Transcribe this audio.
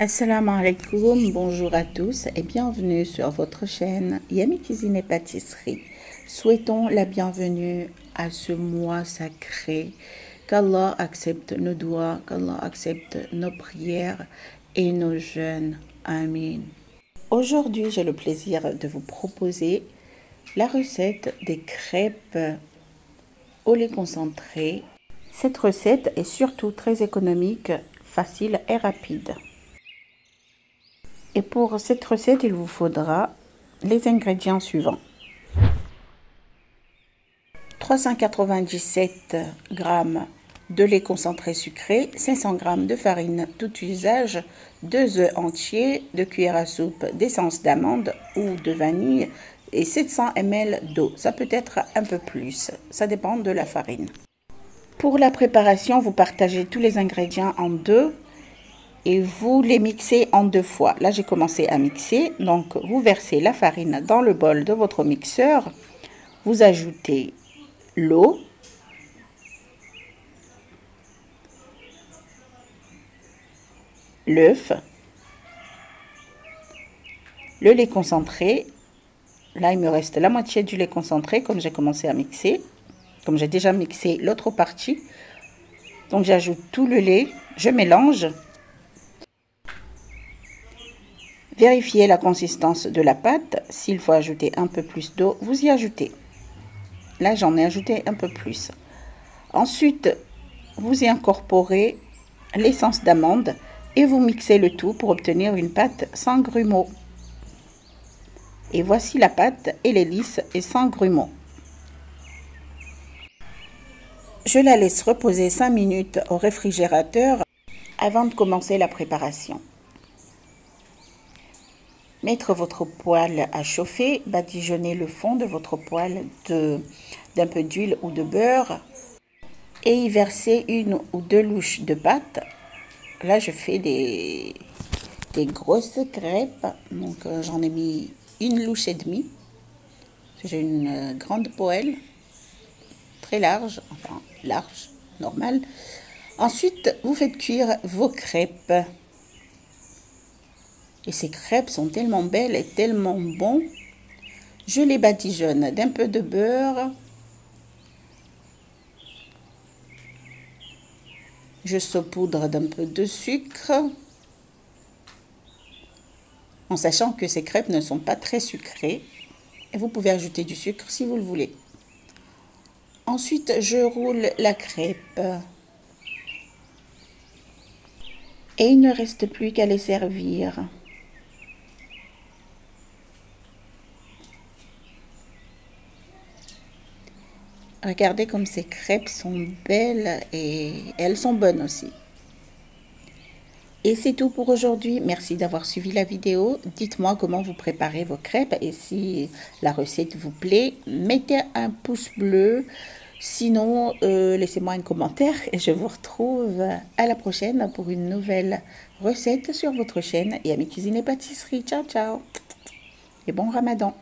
Assalamu alaikum, bonjour à tous et bienvenue sur votre chaîne Yami Cuisine et Pâtisserie. Souhaitons la bienvenue à ce mois sacré, qu'Allah accepte nos doigts, qu'Allah accepte nos prières et nos jeûnes. Amin. Aujourd'hui, j'ai le plaisir de vous proposer la recette des crêpes au lait concentré. Cette recette est surtout très économique, facile et rapide. Et pour cette recette, il vous faudra les ingrédients suivants. 397 g de lait concentré sucré, 500 g de farine tout usage, 2 œufs entiers, 2 cuillères à soupe d'essence d'amande ou de vanille et 700 ml d'eau. Ça peut être un peu plus, ça dépend de la farine. Pour la préparation, vous partagez tous les ingrédients en deux et vous les mixez en 2 fois. Là, j'ai commencé à mixer. Donc, vous versez la farine dans le bol de votre mixeur. Vous ajoutez l'eau. L'œuf. Le lait concentré. Là, il me reste la moitié du lait concentré comme j'ai commencé à mixer. Comme j'ai déjà mixé l'autre partie. Donc, j'ajoute tout le lait. Je mélange. Vérifiez la consistance de la pâte. S'il faut ajouter un peu plus d'eau, vous y ajoutez. Là, j'en ai ajouté un peu plus. Ensuite, vous y incorporez l'essence d'amande et vous mixez le tout pour obtenir une pâte sans grumeaux. Et voici la pâte, elle est lisse et sans grumeaux. Je la laisse reposer 5 minutes au réfrigérateur avant de commencer la préparation. Mettre votre poêle à chauffer, badigeonner le fond de votre poêle d'un peu d'huile ou de beurre et y verser 1 ou 2 louches de pâte. Là, je fais des grosses crêpes, donc j'en ai mis 1 louche et demie. J'ai une grande poêle, très large, enfin large, normale. Ensuite, vous faites cuire vos crêpes. Et ces crêpes sont tellement belles et tellement bonnes. Je les badigeonne d'un peu de beurre. Je saupoudre d'un peu de sucre. En sachant que ces crêpes ne sont pas très sucrées. Et vous pouvez ajouter du sucre si vous le voulez. Ensuite, je roule la crêpe. Et il ne reste plus qu'à les servir. Regardez comme ces crêpes sont belles et elles sont bonnes aussi. Et c'est tout pour aujourd'hui. Merci d'avoir suivi la vidéo. Dites-moi comment vous préparez vos crêpes et si la recette vous plaît, mettez un pouce bleu. Sinon, laissez-moi un commentaire et je vous retrouve à la prochaine pour une nouvelle recette sur votre chaîne Yami Cuisine et Pâtisserie. Ciao, ciao et bon Ramadan.